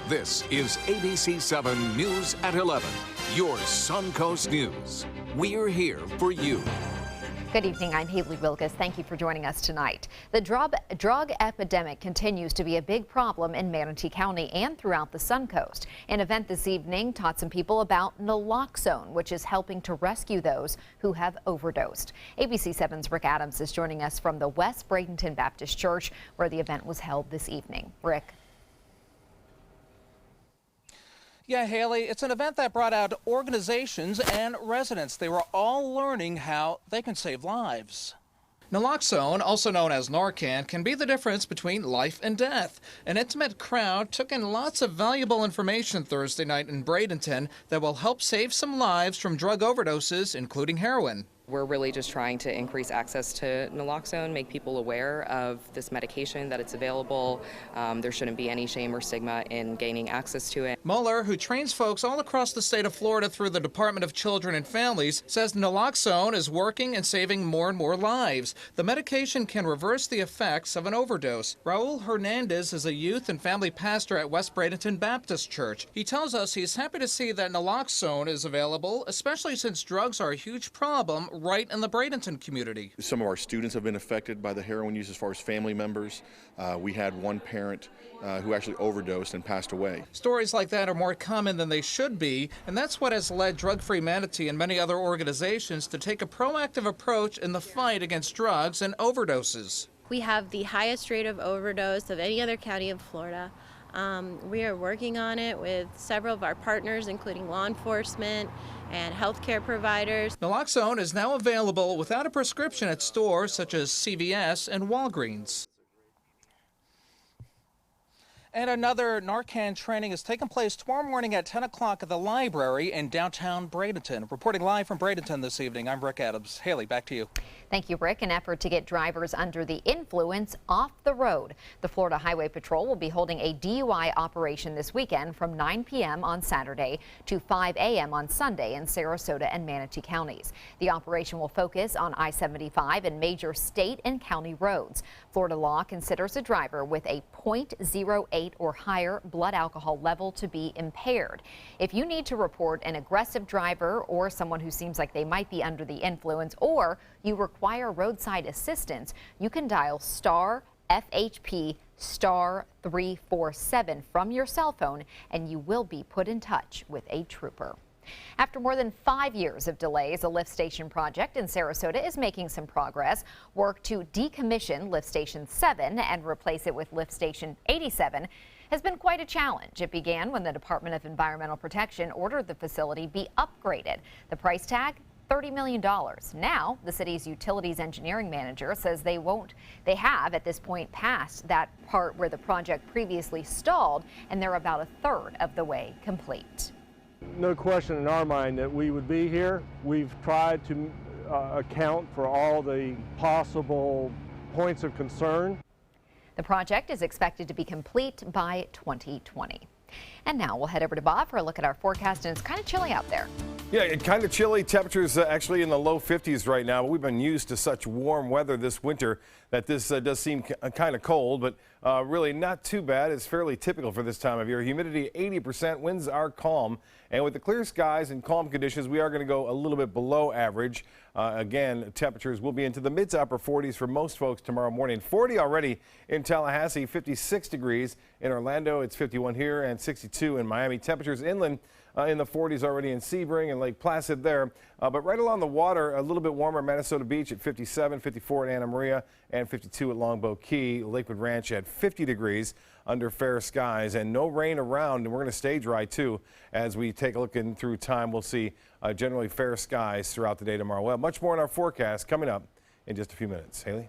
This is ABC7 News at 11, your Suncoast News. We're here for you. Good evening, I'm Haley Wilkes. Thank you for joining us tonight. The drug epidemic continues to be a big problem in Manatee County and throughout the Suncoast. An event this evening taught some people about naloxone, which is helping to rescue those who have overdosed. ABC7's Rick Adams is joining us from the West Bradenton Baptist Church, where the event was held this evening. Rick. Yeah, Haley, it's an event that brought out organizations and residents. They were all learning how they can save lives. Naloxone, also known as Narcan, can be the difference between life and death. An intimate crowd took in lots of valuable information Thursday night in Bradenton that will help save some lives from drug overdoses, including heroin. We're really just trying to increase access to naloxone, make people aware of this medication, that it's available. There shouldn't be any shame or stigma in gaining access to it. Mueller, who trains folks all across the state of Florida through the Department of Children and Families, says naloxone is working and saving more and more lives. The medication can reverse the effects of an overdose. Raul Hernandez is a youth and family pastor at West Bradenton Baptist Church. He tells us he's happy to see that naloxone is available, especially since drugs are a huge problem right in the Bradenton community. Some of our students have been affected by the heroin use as far as family members. We had one parent who actually overdosed and passed away. Stories like that are more common than they should be, and that's what has led Drug Free Manatee and many other organizations to take a proactive approach in the fight against drugs and overdoses. We have the highest rate of overdose of any other county in Florida. We are working on it with several of our partners, including law enforcement and healthcare providers. Naloxone is now available without a prescription at stores such as CVS and Walgreens. And another Narcan training is taking place tomorrow morning at 10 o'clock at the library in downtown Bradenton. Reporting live from Bradenton this evening, I'm Rick Adams. Haley, back to you. Thank you, Rick. An effort to get drivers under the influence off the road. The Florida Highway Patrol will be holding a DUI operation this weekend from 9 p.m. on Saturday to 5 a.m. on Sunday in Sarasota and Manatee counties. The operation will focus on I-75 and major state and county roads. Florida law considers a driver with a .08 or higher blood alcohol level to be impaired. If you need to report an aggressive driver or someone who seems like they might be under the influence, or you require roadside assistance, you can dial star FHP star 347 from your cell phone and you will be put in touch with a trooper. After more than 5 years of delays, a lift station project in Sarasota is making some progress. Work to decommission Lift Station 7 and replace it with Lift Station 87 has been quite a challenge. It began when the Department of Environmental Protection ordered the facility be upgraded. The price tag, $30 million. Now, the city's utilities engineering manager says they have at this point passed that part where the project previously stalled, and they're about a third of the way complete. No question in our mind that we would be here. We've tried to account for all the possible points of concern. The project is expected to be complete by 2020. And now we'll head over to Bob for a look at our forecast, and it's kind of chilly out there. Yeah, kind of chilly. Temperatures actually in the low 50s right now. But we've been used to such warm weather this winter that this does seem kind of cold, but really not too bad. It's fairly typical for this time of year. Humidity 80%, winds are calm, and with the clear skies and calm conditions, we are going to go a little bit below average. Again, temperatures will be into the mid to upper 40s for most folks tomorrow morning. 40 already in Tallahassee, 56 degrees in Orlando. It's 51 here and 62 in Miami. Temperatures inland in the 40s already in Sebring and Lake Placid there. But right along the water, a little bit warmer. Manasota Beach at 57, 54 at Anna Maria, and 52 at Longboat Key. Lakewood Ranch at 50 degrees under fair skies, and no rain around. And we're going to stay dry too as we take a look in through time. We'll see generally fair skies throughout the day tomorrow. Well, much more in our forecast coming up in just a few minutes. Haley?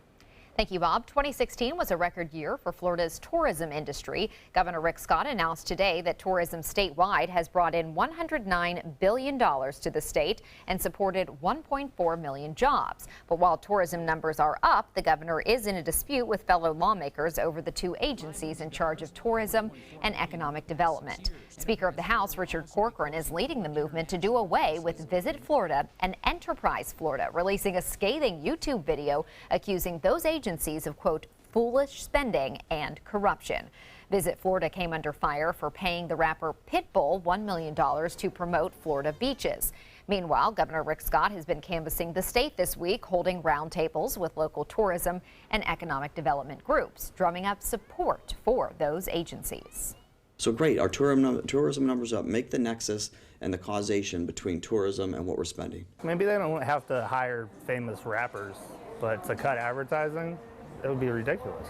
Thank you, Bob. 2016 was a record year for Florida's tourism industry. Governor Rick Scott announced today that tourism statewide has brought in $109 billion to the state and supported 1.4 million jobs. But while tourism numbers are up, the governor is in a dispute with fellow lawmakers over the two agencies in charge of tourism and economic development. Speaker of the House Richard Corcoran is leading the movement to do away with Visit Florida and Enterprise Florida, releasing a scathing YouTube video accusing those agencies of, quote, foolish spending and corruption. Visit Florida came under fire for paying the rapper Pitbull $1 million to promote Florida beaches. Meanwhile, Governor Rick Scott has been canvassing the state this week, holding roundtables with local tourism and economic development groups, drumming up support for those agencies. So great, our tourism numbers up, make the nexus and the causation between tourism and what we're spending. Maybe they don't have to hire famous rappers, but to cut advertising, it would be ridiculous.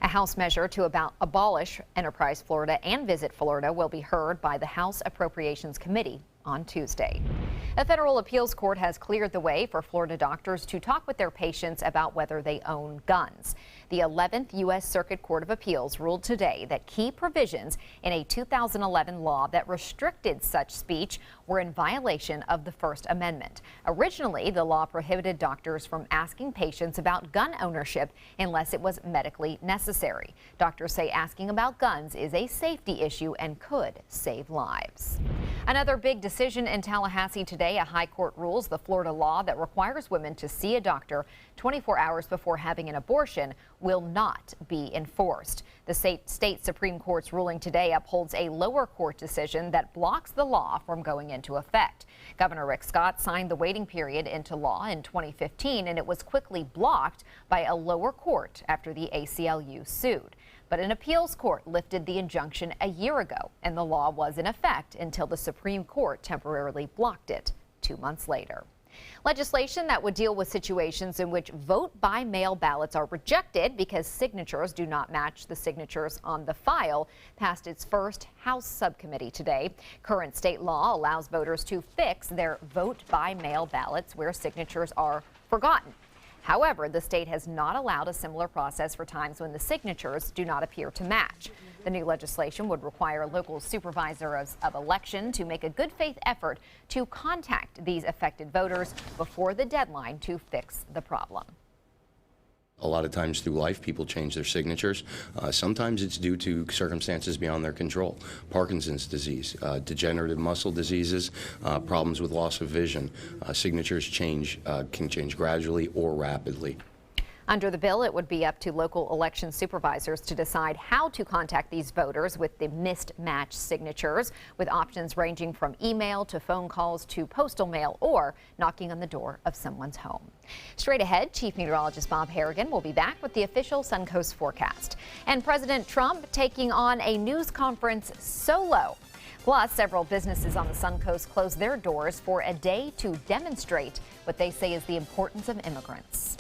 A House measure to abolish Enterprise Florida and Visit Florida will be heard by the House Appropriations Committee on Tuesday. A federal appeals court has cleared the way for Florida doctors to talk with their patients about whether they own guns. The 11th U.S. Circuit Court of Appeals ruled today that key provisions in a 2011 law that restricted such speech were in violation of the First Amendment. Originally, the law prohibited doctors from asking patients about gun ownership unless it was medically necessary. Doctors say asking about guns is a safety issue and could save lives. Another big decision in Tallahassee today. A high court rules the Florida law that requires women to see a doctor 24 hours before having an abortion will not be enforced. The state Supreme Court's ruling today upholds a lower court decision that blocks the law from going into effect. Governor Rick Scott signed the waiting period into law in 2015, and it was quickly blocked by a lower court after the ACLU sued. But an appeals court lifted the injunction a year ago, and the law was in effect until the Supreme Court temporarily blocked it 2 months later. Legislation that would deal with situations in which vote-by-mail ballots are rejected because signatures do not match the signatures on the file passed its first House subcommittee today. Current state law allows voters to fix their vote-by-mail ballots where signatures are forgotten. However, the state has not allowed a similar process for times when the signatures do not appear to match. The new legislation would require local supervisors of election to make a good faith effort to contact these affected voters before the deadline to fix the problem. A lot of times through life, people change their signatures. Sometimes it's due to circumstances beyond their control. Parkinson's disease, degenerative muscle diseases, problems with loss of vision. Signatures can change gradually or rapidly. Under the bill, it would be up to local election supervisors to decide how to contact these voters with the mismatched signatures, with options ranging from email to phone calls to postal mail or knocking on the door of someone's home. Straight ahead, Chief Meteorologist Bob Harrigan will be back with the official Suncoast forecast. And President Trump taking on a news conference solo. Plus, several businesses on the Suncoast closed their doors for a day to demonstrate what they say is the importance of immigrants.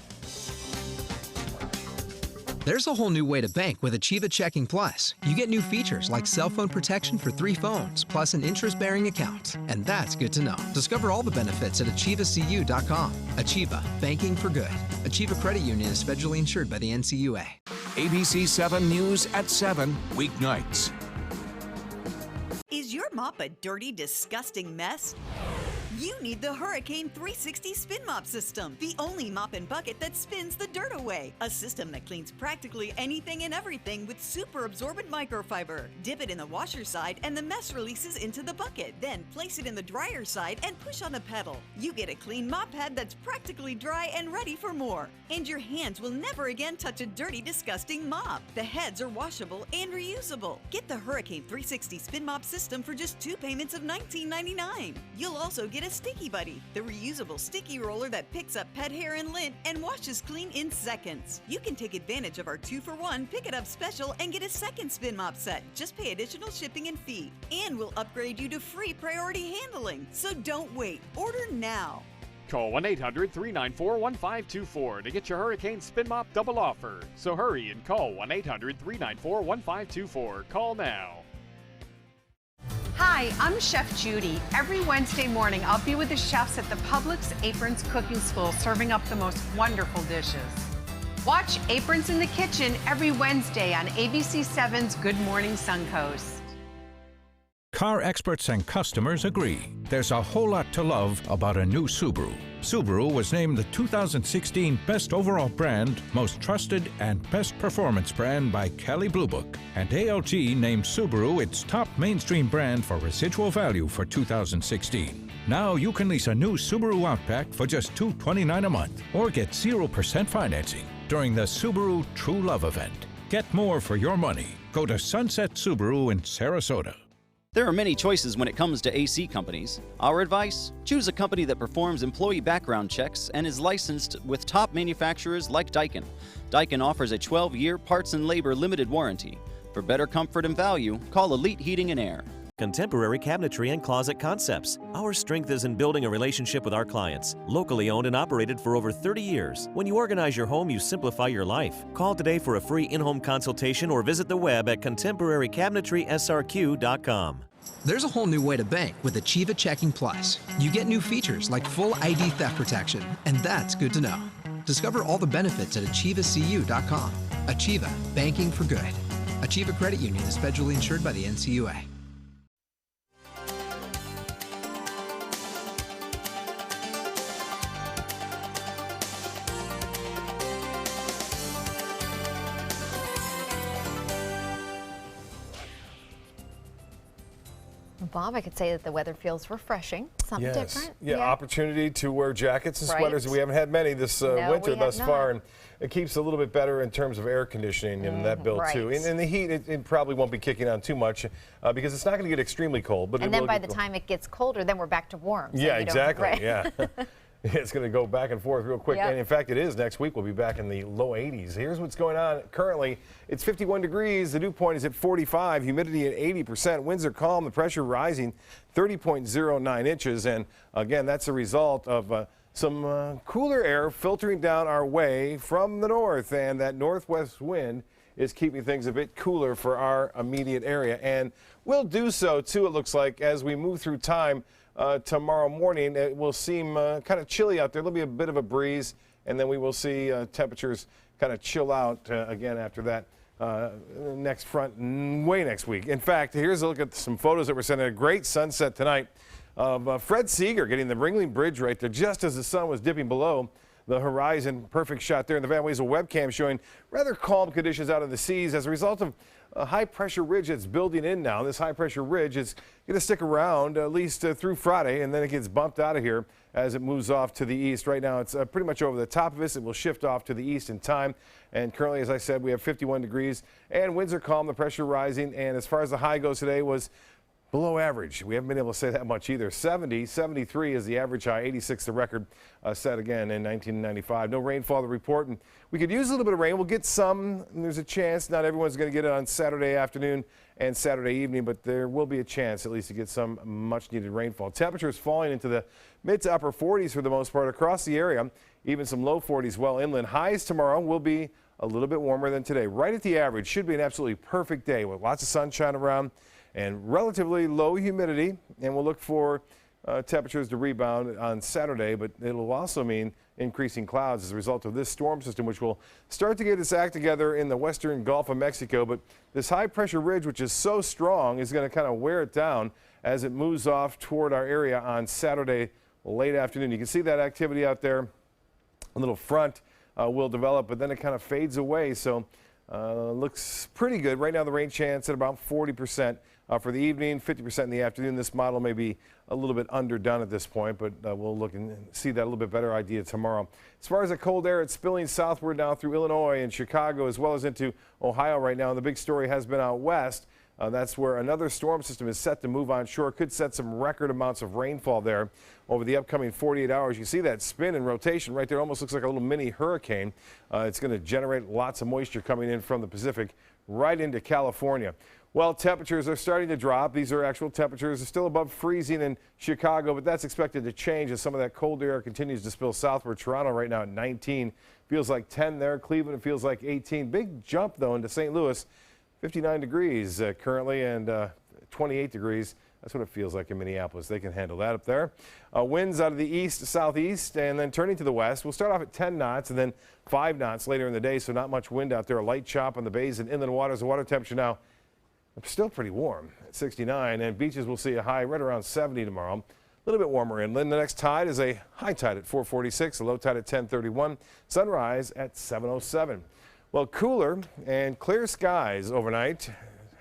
There's a whole new way to bank with Achieva Checking Plus. You get new features like cell phone protection for 3 phones, plus an interest-bearing account. And that's good to know. Discover all the benefits at AchievaCU.com. Achieva, banking for good. Achieva Credit Union is federally insured by the NCUA. ABC7 News at 7, weeknights. Is your mop a dirty, disgusting mess? You need the Hurricane 360 Spin Mop system, the only mop and bucket that spins the dirt away. A system that cleans practically anything and everything with super absorbent microfiber. Dip it in the washer side and the mess releases into the bucket. Then place it in the dryer side and push on the pedal. You get a clean mop pad that's practically dry and ready for more. And your hands will never again touch a dirty, disgusting mop. The heads are washable and reusable. Get the Hurricane 360 Spin Mop system for just 2 payments of $19.99. You'll also get a Sticky Buddy, the reusable sticky roller that picks up pet hair and lint and washes clean in seconds. You can take advantage of our 2-for-1 Pick It Up special and get a second Spin Mop set. Just pay additional shipping and fee. And we'll upgrade you to free priority handling. So don't wait. Order now. Call 1-800-394-1524 to get your Hurricane Spin Mop double offer. So hurry and call 1-800-394-1524. Call now. Hi, I'm Chef Judy. Every Wednesday morning, I'll be with the chefs at the Publix Aprons Cooking School serving up the most wonderful dishes. Watch Aprons in the Kitchen every Wednesday on ABC7's Good Morning Suncoast. Car experts and customers agree. There's a whole lot to love about a new Subaru. Subaru was named the 2016 Best Overall Brand, Most Trusted, and Best Performance Brand by Kelley Blue Book. And ALG named Subaru its top mainstream brand for residual value for 2016. Now you can lease a new Subaru Outback for just $229 a month or get 0% financing during the Subaru True Love event. Get more for your money Go to Sunset Subaru in Sarasota. There are many choices when it comes to AC companies. Our advice? Choose a company that performs employee background checks and is licensed with top manufacturers like Daikin. Daikin offers a 12-year parts and labor limited warranty. For better comfort and value, call Elite Heating and Air. Contemporary Cabinetry and Closet Concepts. Our strength is in building a relationship with our clients. Locally owned and operated for over 30 years. When you organize your home, you simplify your life. Call today for a free in-home consultation or visit the web at contemporarycabinetry.srq.com. There's a whole new way to bank with Achieva Checking Plus. You get new features like full ID theft protection, and that's good to know. Discover all the benefits at achievacu.com. Achieva, banking for good. Achieva Credit Union is federally insured by the NCUA. Bob, I could say that the weather feels refreshing, something different. Yeah, opportunity to wear jackets and Right. sweaters. We haven't had many this winter thus not. far, and it keeps a little bit better in terms of air conditioning in that bill too. right. And the heat, it probably won't be kicking on too much because it's not going to get extremely cold. But And it then will by get the cold. time it gets colder, then we're back to warm. So Yeah, you don't- exactly. right. Yeah. It's going to go back and forth real quick. Yep. And in fact, it is. Next week, we'll be back in the low 80s. Here's what's going on currently. It's 51 degrees. The dew point is at 45. Humidity at 80%. Winds are calm. The pressure rising 30.09 inches. And again, that's a result of some cooler air filtering down our way from the north. And that northwest wind is keeping things a bit cooler for our immediate area. And will do so, too, it looks like, as we move through time. Tomorrow morning, it will seem kind of chilly out there. There'll be a bit of a breeze, and then we will see temperatures kind of chill out again after that next front way next week. In fact, here's a look at some photos that were sent. A great sunset tonight of Fred Seeger getting the Ringling Bridge right there just as the sun was dipping below the horizon. Perfect shot there in the Van Wezel webcam showing rather calm conditions out of the seas as a result of a high-pressure ridge that's building in now. This high-pressure ridge is going to stick around at least through Friday, and then it gets bumped out of here as it moves off to the east. Right now, it's pretty much over the top of us. It will shift off to the east in time. And currently, as I said, we have 51 degrees, and winds are calm, the pressure rising. And as far as the high goes today was below average. We haven't been able to say that much either. 73 is the average high, 86 the record set again in 1995. No rainfall to report, and we could use a little bit of rain. We'll get some, and there's a chance. Not everyone's going to get it on Saturday afternoon and Saturday evening, but there will be a chance at least to get some much needed rainfall. Temperatures falling into the mid to upper 40s for the most part across the area, even some low 40s well inland. Highs tomorrow will be a little bit warmer than today. Right at the average. Should be an absolutely perfect day with lots of sunshine around and relatively low humidity, and we'll look for temperatures to rebound on Saturday, but it'll also mean increasing clouds as a result of this storm system, which will start to get its act together in the western Gulf of Mexico. But this high-pressure ridge, which is so strong, is going to kind of wear it down as it moves off toward our area on Saturday late afternoon. You can see that activity out there. A little front will develop, but then it kind of fades away, so looks pretty good. Right now, the rain chance at about 40%. For the evening, 50% in the afternoon. This model may be a little bit underdone at this point, but we'll look and see that a little bit better idea tomorrow. As far as the cold air, it's spilling southward now through Illinois and Chicago as well as into Ohio right now. And the big story has been out west. That's where another storm system is set to move on shore. Could set some record amounts of rainfall there over the upcoming 48 hours. You see that spin and rotation right there. Almost looks like a little mini hurricane. It's going to generate lots of moisture coming in from the Pacific right into California. Well, temperatures are starting to drop. These are actual temperatures. They're still above freezing in Chicago, but that's expected to change as some of that cold air continues to spill southward. Toronto right now at 19. Feels like 10 there. Cleveland, it feels like 18. Big jump, though, into St. Louis. 59 degrees currently and 28 degrees. That's what it feels like in Minneapolis. They can handle that up there. Winds out of the east to southeast and then turning to the west. We'll start off at 10 knots and then 5 knots later in the day, so not much wind out there. A light chop on the bays and inland waters. The water temperature now still pretty warm at 69, and beaches will see a high right around 70 tomorrow. A little bit warmer inland. The next tide is a high tide at 4:46, a low tide at 10:31, sunrise at 7:07. Well, cooler and clear skies overnight,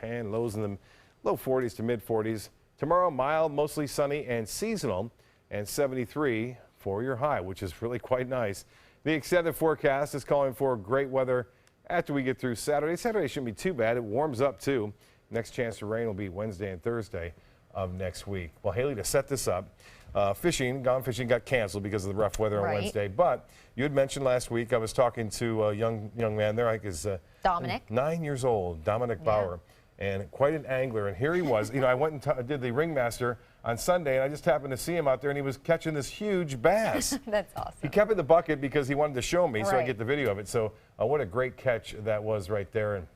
and lows in the low 40s to mid 40s. Tomorrow, mild, mostly sunny and seasonal, and 73 for your high, which is really quite nice. The extended forecast is calling for great weather after we get through Saturday. Saturday shouldn't be too bad. It warms up too. Next chance to rain will be Wednesday and Thursday of next week. Well, Haley, to set this up, Gone Fishing got canceled because of the rough weather on Wednesday. But you had mentioned last week, I was talking to a young man there, I guess Dominic. 9 years old, Dominic Bauer, and quite an angler. And here he was. You know, I went and did the Ringmaster on Sunday, and I just happened to see him out there, and he was catching this huge bass. That's awesome. He kept it in the bucket because he wanted to show me, so I get the video of it. So what a great catch that was right there. And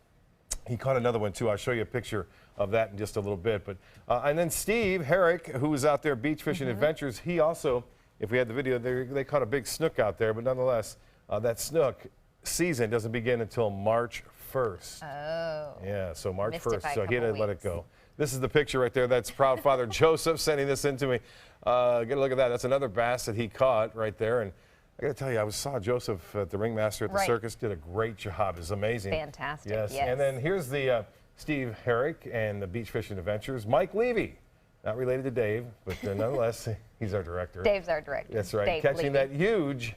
he caught another one too. I'll show you a picture of that in just a little bit. But and then Steve Herrick, who was out there beach fishing adventures, he also, if we had the video, they caught a big snook out there. But nonetheless, that snook season doesn't begin until March 1st. Oh. Yeah, so March 1st. So he had to let it go. This is the picture right there. That's proud father Joseph sending this in to me. Get a look at that. That's another bass that he caught right there. And I got to tell you, I saw Joseph at the Ringmaster at the circus. Did a great job. It's amazing. Fantastic. Yes. And then here's the Steve Herrick and the Beach Fishing Adventures. Mike Levy, not related to Dave, but nonetheless, he's our director. Dave's our director. That's right. Dave Catching Levy. that huge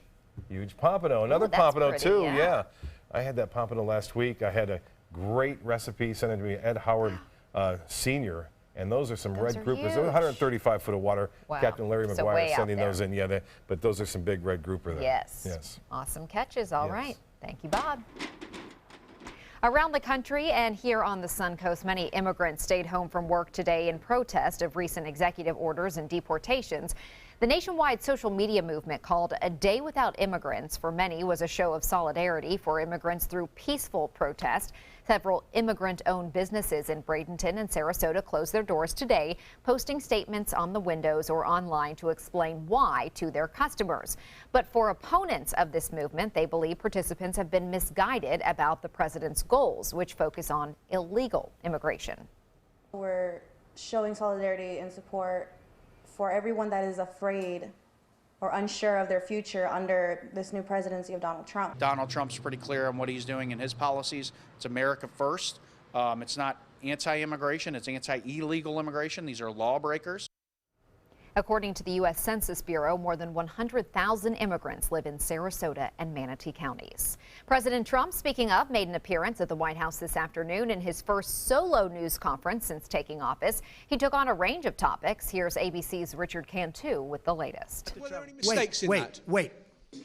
pompano. Another pompano too. Yeah. I had that pompano last week. I had a great recipe sent to me, Ed Howard Sr. And those are some red groupers. They're 135 foot of water. Wow. Captain Larry McGuire sending those in. Yeah, but those are some big red grouper there. Yes. Yes. Awesome catches. All right. Thank you, Bob. Around the country and here on the Sun Coast, many immigrants stayed home from work today in protest of recent executive orders and deportations. The nationwide social media movement called A Day Without Immigrants for many was a show of solidarity for immigrants through peaceful protest. Several immigrant-owned businesses in Bradenton and Sarasota closed their doors today, posting statements on the windows or online to explain why to their customers. But for opponents of this movement, they believe participants have been misguided about the president's goals, which focus on illegal immigration. We're showing solidarity and support for everyone that is afraid or unsure of their future under this new presidency of Donald Trump. Donald Trump's pretty clear on what he's doing in his policies. It's America first. It's not anti-immigration, it's anti-illegal immigration. These are lawbreakers. According to the U.S. Census Bureau, more than 100,000 immigrants live in Sarasota and Manatee counties. President Trump, speaking of, made an appearance at the White House this afternoon in his first solo news conference since taking office. He took on a range of topics. Here's ABC's Richard Cantu with the latest. Were there any mistakes in that? Wait.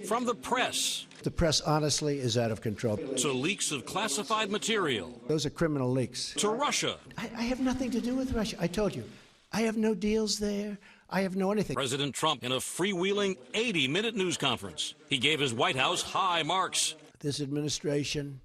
From the press. The press, honestly, is out of control. To leaks of classified material. Those are criminal leaks. To Russia. I have nothing to do with Russia. I told you. I have no deals there. I have no anything. President Trump in a freewheeling 80-minute news conference. He gave his White House high marks. This administration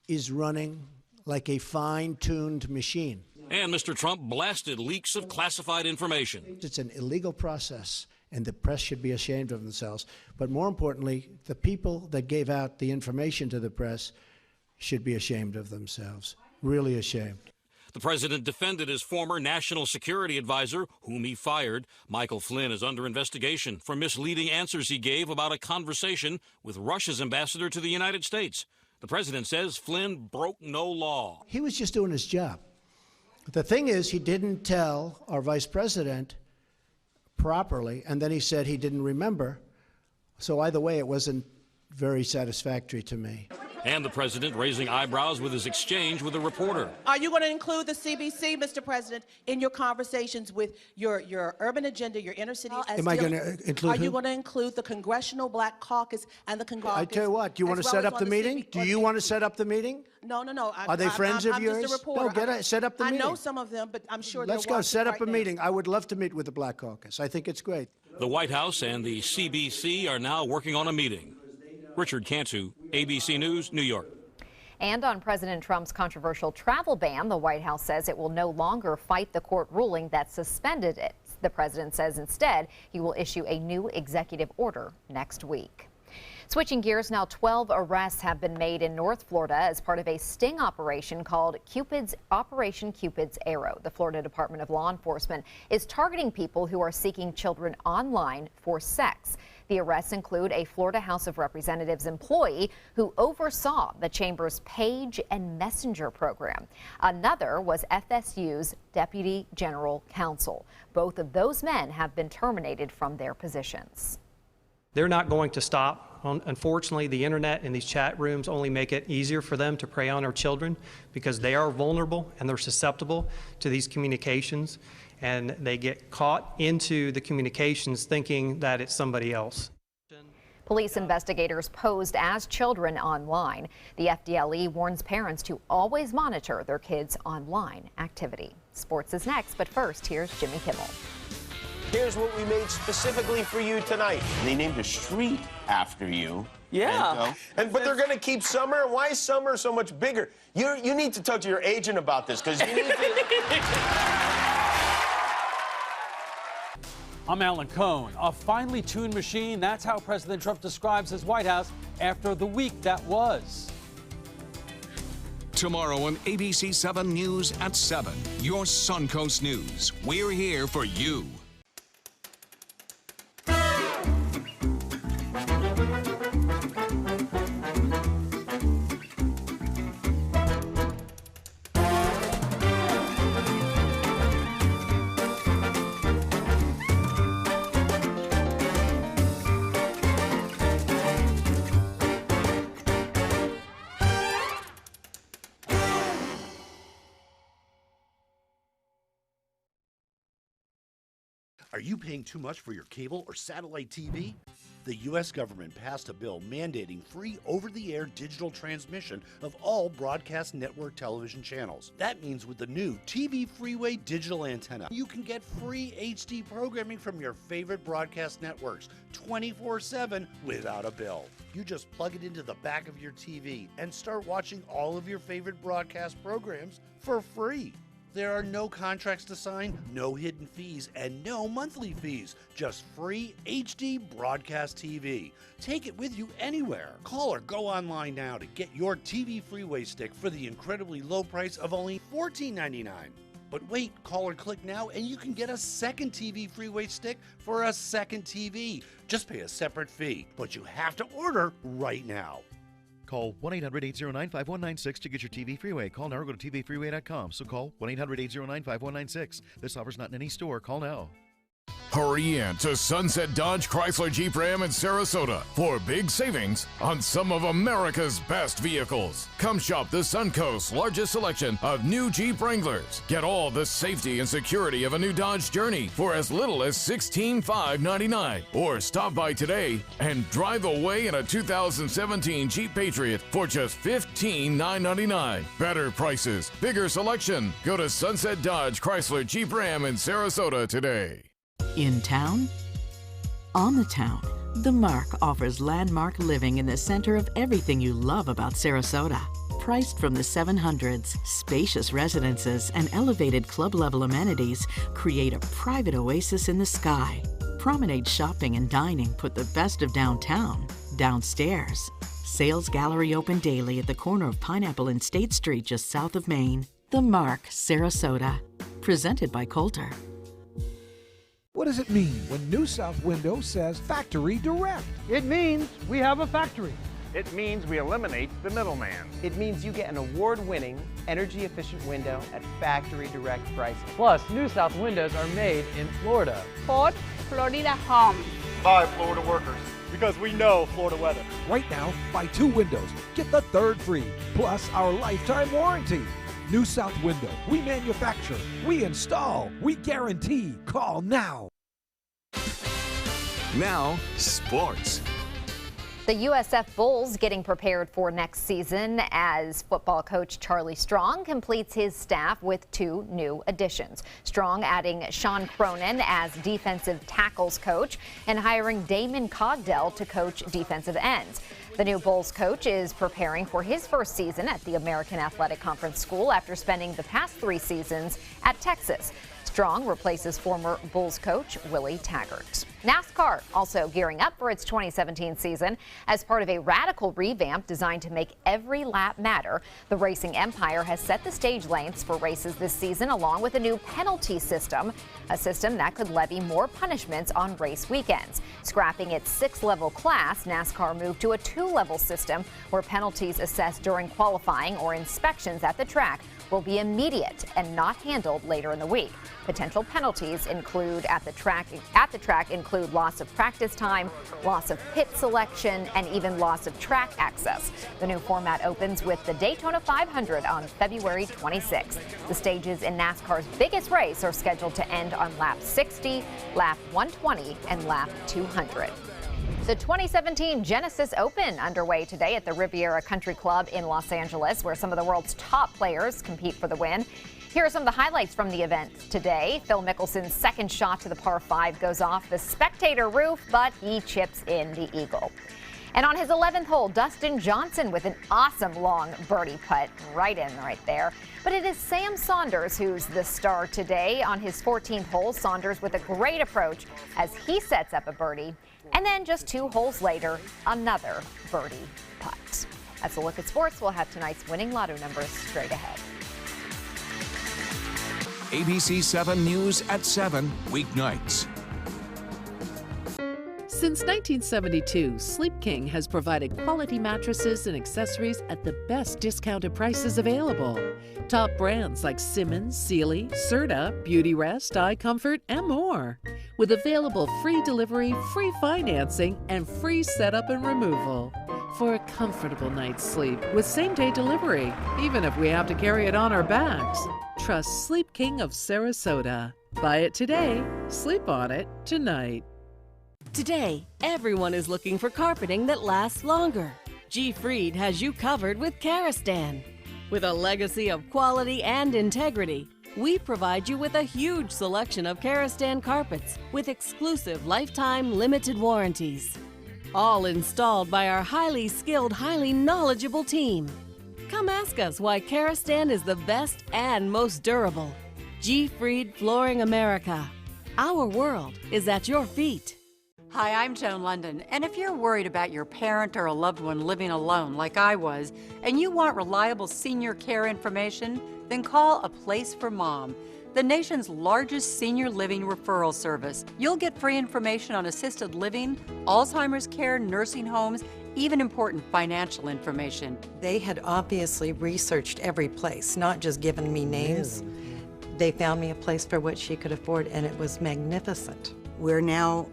is running like a fine-tuned machine. And Mr. Trump blasted leaks of classified information. It's an illegal process, and the press should be ashamed of themselves. But more importantly, the people that gave out the information to the press should be ashamed of themselves, really ashamed. The president defended his former national security advisor, whom he fired. Michael Flynn is under investigation for misleading answers he gave about a conversation with Russia's ambassador to the United States. The president says Flynn broke no law. He was just doing his job. The thing is, he didn't tell our vice president properly, and then he said he didn't remember. So either way, it wasn't very satisfactory to me. And the president raising eyebrows with his exchange with a reporter. Are you going to include the CBC, Mr. President, in your conversations with your urban agenda, your inner city? Am I going to include Are you going to include the Congressional Black Caucus and the Congressional? I tell you what, do you want to set up the meeting? Do you want to set up the meeting? No. Are they friends of yours? I'm just a reporter. No, set up the meeting. I know some of them, but I'm sure Let's go set up a meeting. I would love to meet with the Black Caucus. I think it's great. The White House and the CBC are now working on a meeting. Richard Cantu, ABC News, New York. And on President Trump's controversial travel ban, the White House says it will no longer fight the court ruling that suspended it. The president says instead he will issue a new executive order next week. Switching gears now, 12 arrests have been made in North Florida as part of a sting operation called Operation Cupid's Arrow. The Florida Department of Law Enforcement is targeting people who are seeking children online for sex. The arrests include a Florida House of Representatives employee who oversaw the chamber's Page and Messenger program. Another was FSU's Deputy General Counsel. Both of those men have been terminated from their positions. They're not going to stop Unfortunately, the internet and these chat rooms only make it easier for them to prey on our children because they are vulnerable and they're susceptible to these communications, and they get caught into the communications thinking that it's somebody else. Police investigators posed as children online. The FDLE warns parents to always monitor their kids' online activity. Sports is next, but first, here's Jimmy Kimmel. Here's what we made specifically for you tonight. They named a street after you. Yeah. But they're going to keep summer. Why is summer so much bigger? You need to talk to your agent about this, because you need to... I'm Alan Cohn. A finely tuned machine. That's how President Trump describes his White House after the week that was. Tomorrow on ABC7 News at 7, your Suncoast News. We're here for you. Are you paying too much for your cable or satellite TV? The U.S. government passed a bill mandating free over-the-air digital transmission of all broadcast network television channels. That means with the new TV Freeway digital antenna, you can get free HD programming from your favorite broadcast networks 24/7 without a bill. You just plug it into the back of your TV and start watching all of your favorite broadcast programs for free. There are no contracts to sign, no hidden fees, and no monthly fees. Just free HD broadcast TV. Take it with you anywhere. Call or go online now to get your TV Freeway stick for the incredibly low price of only $14.99. But wait, call or click now and you can get a second TV Freeway stick for a second TV. Just pay a separate fee, but you have to order right now. Call 1-800-809-5196 to get your TV Freeway. Call now or go to tvfreeway.com. So call 1-800-809-5196. This offer's not in any store. Call now. Hurry in to Sunset Dodge Chrysler Jeep Ram in Sarasota for big savings on some of America's best vehicles. Come shop the Suncoast's largest selection of new Jeep Wranglers. Get all the safety and security of a new Dodge Journey for as little as $16,599. Or stop by today and drive away in a 2017 Jeep Patriot for just $15,999. Better prices, bigger selection. Go to Sunset Dodge Chrysler Jeep Ram in Sarasota today. In town? On the town, The Mark offers landmark living in the center of everything you love about Sarasota. Priced from the 700s, spacious residences and elevated club-level amenities create a private oasis in the sky. Promenade shopping and dining put the best of downtown downstairs. Sales gallery open daily at the corner of Pineapple and State Street just south of Maine. The Mark, Sarasota. Presented by Coulter. What does it mean when New South Window says Factory Direct? It means we have a factory. It means we eliminate the middleman. It means you get an award-winning, energy-efficient window at factory direct prices. Plus, New South windows are made in Florida. For Florida home. By Florida workers. Because we know Florida weather. Right now, buy 2 windows, get the 3rd free, plus our lifetime warranty. New South Window. We manufacture, we install, we guarantee. Call now. Now, sports. The USF Bulls getting prepared for next season as football coach Charlie Strong completes his staff with 2 new additions. Strong adding Sean Cronin as defensive tackles coach and hiring Damon Cogdell to coach defensive ends. The new Bulls coach is preparing for his first season at the American Athletic Conference School after spending the past 3 seasons at Texas. Strong replaces former Bulls coach Willie Taggart. NASCAR also gearing up for its 2017 season as part of a radical revamp designed to make every lap matter. The racing empire has set the stage lengths for races this season along with a new penalty system, a system that could levy more punishments on race weekends. Scrapping its 6-level class, NASCAR moved to a 2-level system where penalties assessed during qualifying or inspections at the track will be immediate and not handled later in the week. Potential penalties include at the track include loss of practice time, loss of pit selection, and even loss of track access. The new format opens with the Daytona 500 on February 26th. The stages in NASCAR's biggest race are scheduled to end on lap 60, lap 120, and lap 200. The 2017 Genesis Open underway today at the Riviera Country Club in Los Angeles, where some of the world's top players compete for the win. Here are some of the highlights from the event today. Phil Mickelson's second shot to the par 5 goes off the spectator roof, but he chips in the eagle. And on his 11th hole, Dustin Johnson with an awesome long birdie putt right there. But it is Sam Saunders who's the star today. On his 14th hole, Saunders with a great approach as he sets up a birdie. And then just 2 holes later, another birdie putt. That's a look at sports. We'll have tonight's winning lotto numbers straight ahead. ABC7 News at 7 weeknights. Since 1972, Sleep King has provided quality mattresses and accessories at the best discounted prices available. Top brands like Simmons, Sealy, Serta, Beautyrest, iComfort, and more. With available free delivery, free financing, and free setup and removal. For a comfortable night's sleep with same-day delivery, even if we have to carry it on our backs. Trust Sleep King of Sarasota. Buy it today, sleep on it tonight. Today, everyone is looking for carpeting that lasts longer. G. Fried has you covered with Karastan. With a legacy of quality and integrity, we provide you with a huge selection of Karastan carpets with exclusive lifetime limited warranties. All installed by our highly skilled, highly knowledgeable team. Come ask us why Karastan is the best and most durable. G. Fried Flooring America. Our world is at your feet. Hi, I'm Joan London, and if you're worried about your parent or a loved one living alone like I was, and you want reliable senior care information, then call A Place for Mom, the nation's largest senior living referral service. You'll get free information on assisted living, Alzheimer's care, nursing homes, even important financial information. They had obviously researched every place, not just given me names. They found me a place for what she could afford, and it was magnificent. We're now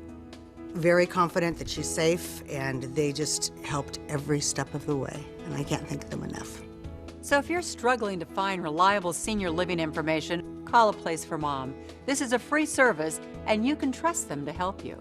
very confident that she's safe, and they just helped every step of the way, and I can't thank them enough. So if you're struggling to find reliable senior living information, call A Place for Mom. This is a free service, and you can trust them to help you.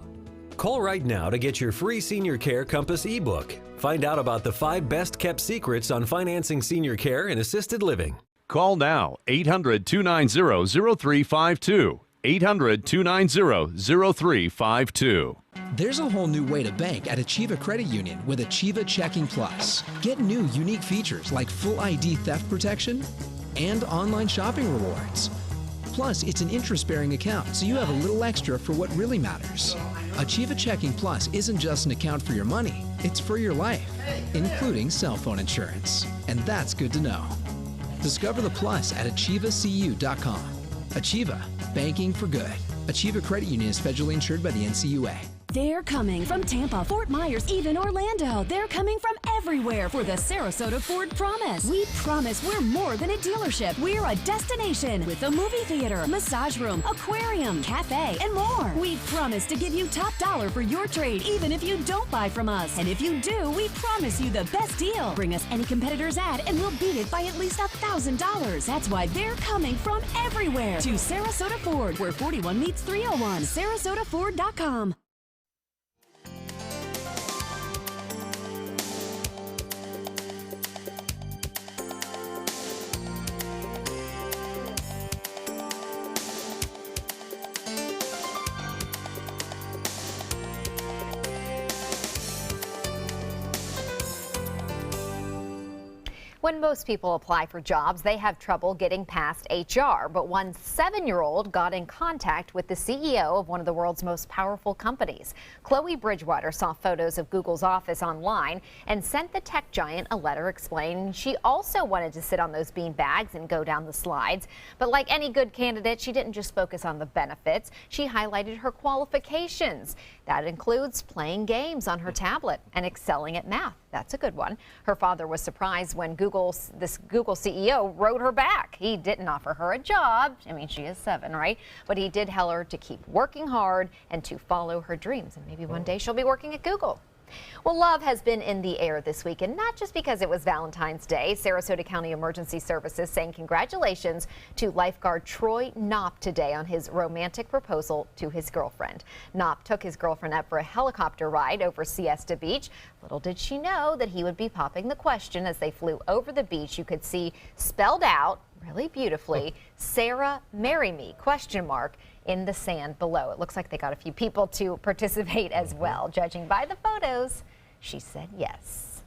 Call right now to get your free Senior Care Compass ebook. Find out about the 5 best-kept secrets on financing senior care and assisted living. Call now, 800-290-0352. 800-290-0352. There's a whole new way to bank at Achieva Credit Union with Achieva Checking Plus. Get new unique features like full ID theft protection and online shopping rewards. Plus, it's an interest-bearing account, so you have a little extra for what really matters. Achieva Checking Plus isn't just an account for your money, it's for your life, including cell phone insurance. And that's good to know. Discover the plus at achievacu.com. Achieva, banking for good. Achieva Credit Union is federally insured by the NCUA. They're coming from Tampa, Fort Myers, even Orlando. They're coming from everywhere for the Sarasota Ford Promise. We promise we're more than a dealership. We're a destination with a movie theater, massage room, aquarium, cafe, and more. We promise to give you top dollar for your trade, even if you don't buy from us. And if you do, we promise you the best deal. Bring us any competitor's ad and we'll beat it by at least $1,000. That's why they're coming from everywhere to Sarasota Ford, where 41 meets 301. SarasotaFord.com. When most people apply for jobs, they have trouble getting past HR. But one 7-year-old got in contact with the CEO of one of the world's most powerful companies. Chloe Bridgewater saw photos of Google's office online and sent the tech giant a letter explaining she also wanted to sit on those bean bags and go down the slides. But like any good candidate, she didn't just focus on the benefits. She highlighted her qualifications. That includes playing games on her tablet and excelling at math. That's a good one. Her father was surprised when this Google CEO wrote her back. He didn't offer her a job. I mean, she is 7, right? But he did tell her to keep working hard and to follow her dreams. And maybe one day she'll be working at Google. Well, love has been in the air this weekend, not just because it was Valentine's Day. Sarasota County Emergency Services saying congratulations to lifeguard Troy Knopp today on his romantic proposal to his girlfriend. Knopp took his girlfriend up for a helicopter ride over Siesta Beach. Little did she know that he would be popping the question as they flew over the beach. You could see spelled out really beautifully, Sarah, marry me, ? In the sand below. It looks like they got a few people to participate as well. Judging by the photos, she said yes.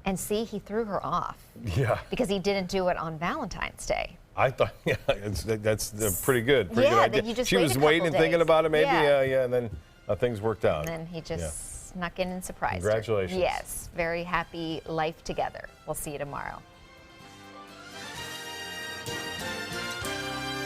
And see, he threw her off. Yeah. Because he didn't do it on Valentine's Day. I thought, yeah, that's pretty good. Pretty Yeah, good that you just She wait was a couple waiting and thinking days. about it, maybe. Yeah. Yeah, and then things worked out. And then he just snuck in and surprised her. Congratulations. Yes, very happy life together. We'll see you tomorrow.